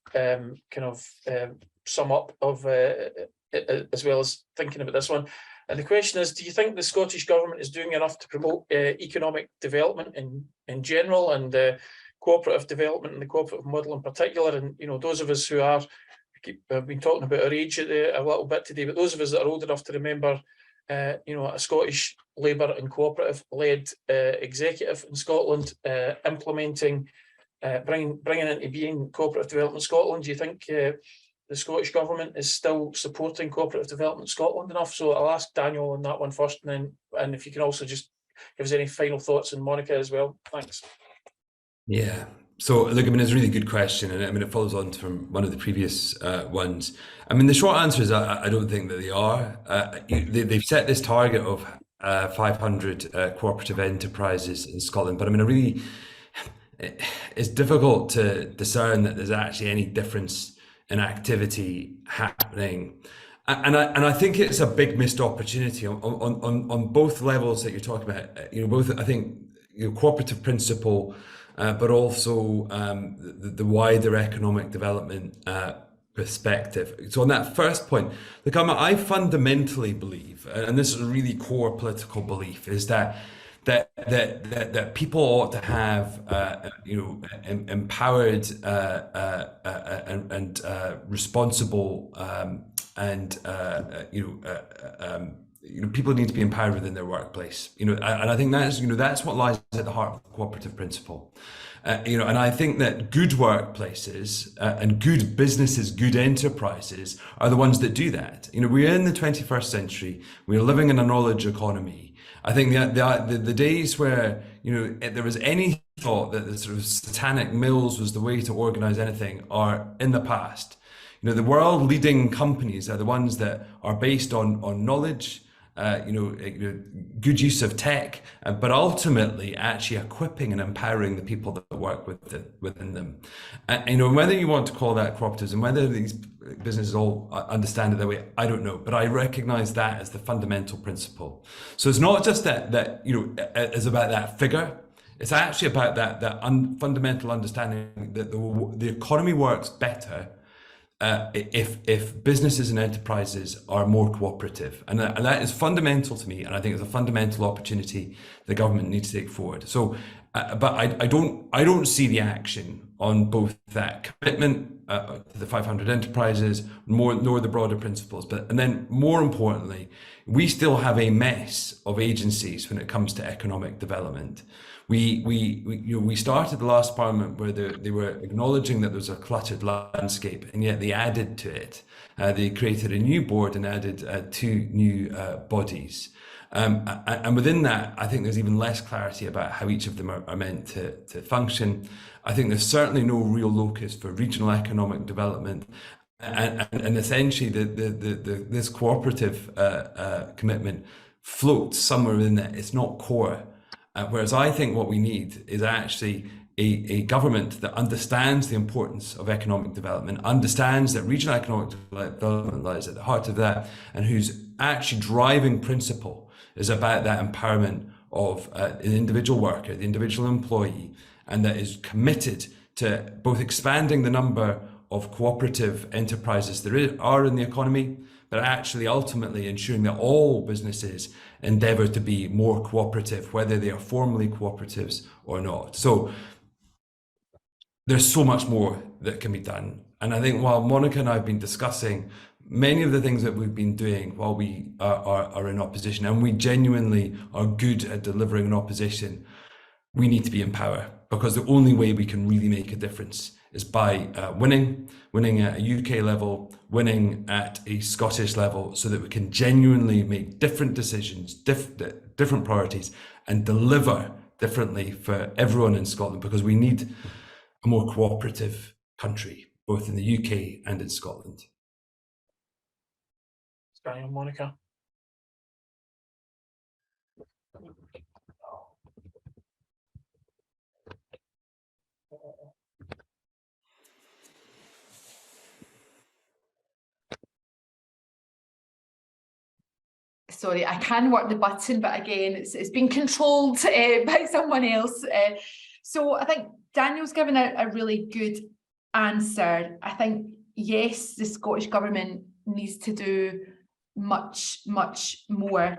sum up of as well as thinking about this one. And the question is, do you think the Scottish Government is doing enough to promote economic development in general, and cooperative development and the cooperative model in particular? And, you know, those of us who have been talking about our age a little bit today, but those of us that are old enough to remember, you know, a Scottish Labour and cooperative-led executive in Scotland implementing, bringing into being Cooperative Development Scotland, do you think the Scottish Government is still supporting Cooperative Development Scotland enough? So I'll ask Daniel on that one first, and if you can also just give us any final thoughts, and Monica as well. Thanks. Yeah. So look, I mean, it's a really good question, and I mean, it follows on from one of the previous ones. I mean, the short answer is I don't think that they are. They've set this target of 500 cooperative enterprises in Scotland, but I mean, it's difficult to discern that there's actually any difference in activity happening, and I think it's a big missed opportunity on both levels that you're talking about. You know, both, I think, cooperative principle, but also the wider economic development perspective. So on that first point, look, I fundamentally believe, and this is a really core political belief, is that people ought to have empowered and responsible people need to be empowered within their workplace, and I think that's what lies at the heart of the cooperative principle. And I think that good workplaces and good businesses, good enterprises are the ones that do that. We're in the 21st century. We're living in a knowledge economy. I think the days where there was any thought that the sort of satanic mills was the way to organize anything are in the past. The world leading companies are the ones that are based on knowledge, good use of tech, but ultimately actually equipping and empowering the people that work within them. And whether you want to call that cooperatives and whether these businesses all understand it that way, I don't know, but I recognize that as the fundamental principle. So it's not just that it's about that figure. It's actually about that fundamental understanding that the economy works better if businesses and enterprises are more cooperative, and that is fundamental to me, and I think it's a fundamental opportunity the government needs to take forward. So, but I don't see the action on both that commitment to the 500 enterprises, nor the broader principles. And then more importantly, we still have a mess of agencies when it comes to economic development. We started the last Parliament where they were acknowledging that there was a cluttered landscape, and yet they added to it. They created a new board and added 2 new bodies. And within that, I think there's even less clarity about how each of them are meant to function. I think there's certainly no real locus for regional economic development. And essentially, this cooperative commitment floats somewhere in there. It's not core. Whereas I think what we need is actually a government that understands the importance of economic development, understands that regional economic development lies at the heart of that, and whose actually driving principle is about that empowerment of an individual worker, the individual employee, and that is committed to both expanding the number of cooperative enterprises there are in the economy, but actually ultimately ensuring that all businesses endeavour to be more cooperative, whether they are formally cooperatives or not. So there's so much more that can be done. And I think while Monica and I have been discussing many of the things that we've been doing while we are in opposition, and we genuinely are good at delivering in opposition, we need to be in power, because the only way we can really make a difference is by winning at a UK level, winning at a Scottish level, so that we can genuinely make different decisions, different priorities, and deliver differently for everyone in Scotland, because we need a more cooperative country, both in the UK and in Scotland. Daniel, Monica. Sorry, I can work the button, but again, it's been controlled by someone else. So I think Daniel's given a really good answer. I think, yes, the Scottish Government needs to do much, much more.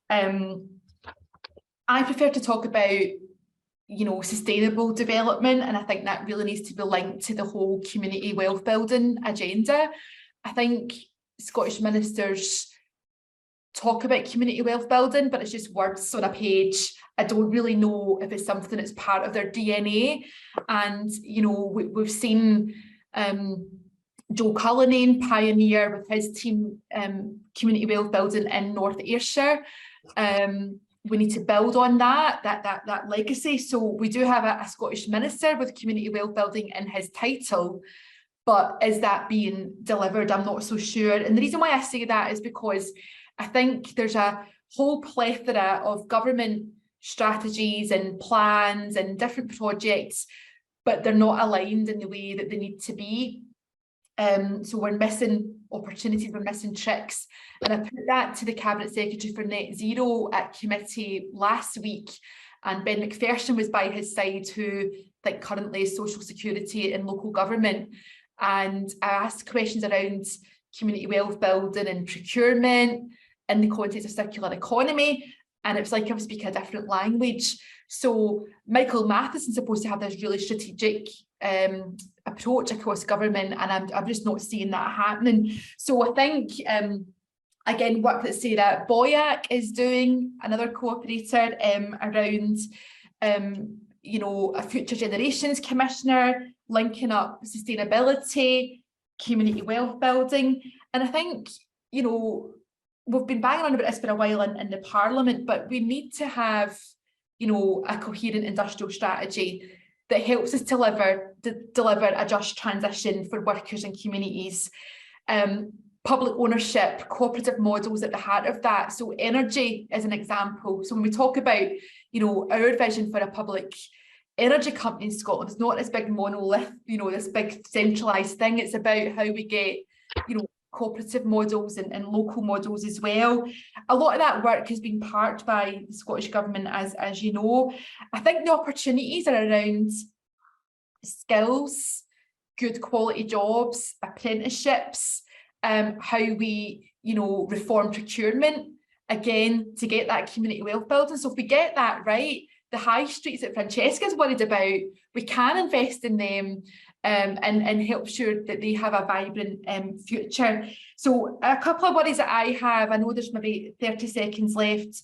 I prefer to talk about, sustainable development, and I think that really needs to be linked to the whole community wealth building agenda. I think Scottish ministers talk about community wealth building, but it's just words on a page. I don't really know if it's something that's part of their DNA. And, we've seen Joe Cullinane pioneer with his team community wealth building in North Ayrshire. We need to build on that legacy. So we do have a Scottish minister with community wealth building in his title, but is that being delivered? I'm not so sure. And the reason why I say that is because I think there's a whole plethora of government strategies and plans and different projects, but they're not aligned in the way that they need to be. So we're missing opportunities, we're missing tricks. And I put that to the Cabinet Secretary for Net Zero at committee last week. and Ben McPherson was by his side, who like currently is social security in local government. And I asked questions around community wealth building and procurement in the context of circular economy, and it was like I was speaking a different language. So Michael Matheson's supposed to have this really strategic approach across government, and I'm just not seeing that happening. So I think again, work that Sarah Boyack is doing, another cooperator, around you know, a future generations commissioner, linking up sustainability, community wealth building. And I think, you know, we've been banging on about this for a while in the Parliament, but we need to have, you know, a coherent industrial strategy that helps us deliver a just transition for workers and communities. Public ownership, cooperative models at the heart of that. So energy is an example. So when we talk about, you know, our vision for a public energy company in Scotland, it's not this big monolith, you know, this big centralised thing. It's about how we get, you know, cooperative models and local models as well. A lot of that work has been parked by the Scottish Government, as you know. I think the opportunities are around skills, good quality jobs, apprenticeships, how we, you know, reform procurement, again, to get that community wealth building. So if we get that right, the high streets that Francesca's worried about, we can invest in them and help sure that they have a vibrant future. So a couple of worries that I have, I know there's maybe 30 seconds left.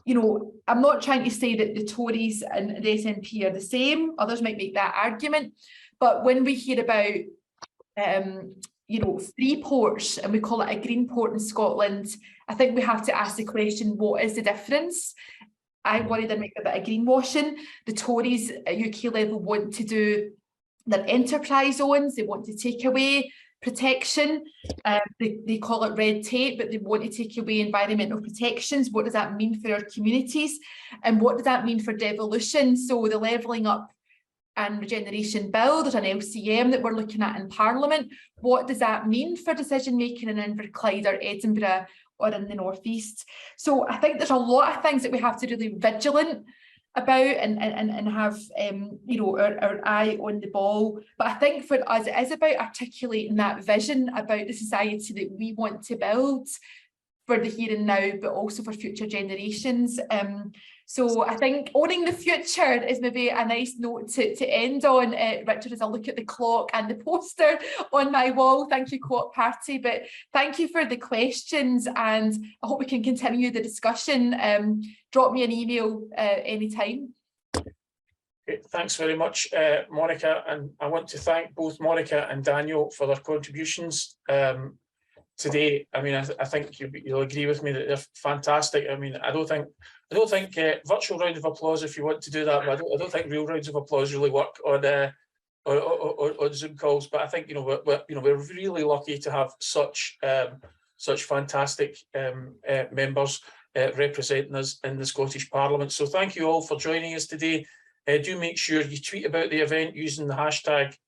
You know, I'm not trying to say that the Tories and the SNP are the same. Others might make that argument. But when we hear about you know, free ports, and we call it a green port in Scotland, I think we have to ask the question, what is the difference? I worry there might be a bit of greenwashing. The Tories at UK level want to do their enterprise zones, they want to take away protection, they call it red tape, but they want to take away environmental protections. What does that mean for our communities? And what does that mean for devolution? So the levelling up and regeneration bill, there's an LCM that we're looking at in Parliament. What does that mean for decision making in Inverclyde or Edinburgh or in the North East? So I think there's a lot of things that we have to really vigilant about and have you know, our eye on the ball. But I think for us it is about articulating that vision about the society that we want to build for the here and now, but also for future generations. So I think owning the future is maybe a nice note to end on, Richard, as I look at the clock and the poster on my wall. Thank you, Co-op Party, but thank you for the questions, and I hope we can continue the discussion. Drop me an email anytime. Okay, thanks very much, Monica, and I want to thank both Monica and Daniel for their contributions today. I mean, I think you'll agree with me that they're fantastic. I mean, I don't think virtual round of applause if you want to do that, but I don't think real rounds of applause really work on Zoom calls. But I think, you know, we're really lucky to have such fantastic members representing us in the Scottish Parliament. So thank you all for joining us today. Do make sure you tweet about the event using the hashtag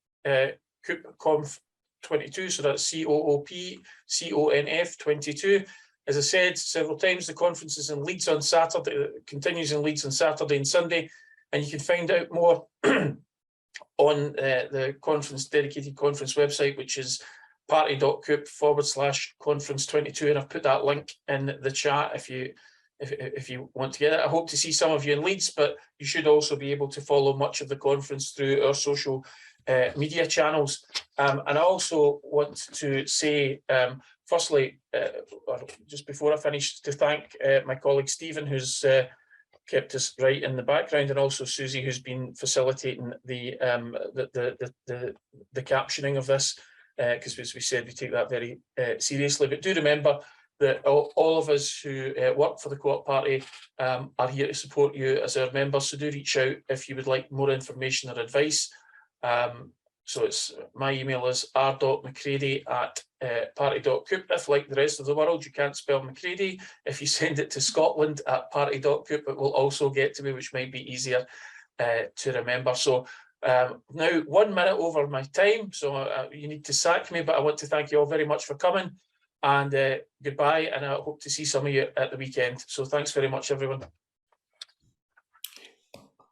CoopConf22, so that's CoopConf22. As I said several times, the conference is in Leeds on Saturday, continues in Leeds on Saturday and Sunday, and you can find out more on the conference dedicated conference website, which is party.coop/conference22, and I've put that link in the chat if you want to get it. I hope to see some of you in Leeds, but you should also be able to follow much of the conference through our social media channels. And I also want to say, firstly, just before I finish, to thank my colleague Stephen, who's kept us right in the background, and also Susie, who's been facilitating the captioning of this, because as we said, we take that very seriously. But do remember that all of us who work for the Co-op Party are here to support you as our members, so do reach out if you would like more information or advice. So my email is r.mccready@party.coop. If, like the rest of the world, you can't spell McCready, if you send it to Scotland@party.coop, it will also get to me, which might be easier to remember. So now 1 minute over my time, so you need to sack me, but I want to thank you all very much for coming, and goodbye, and I hope to see some of you at the weekend. So thanks very much, everyone.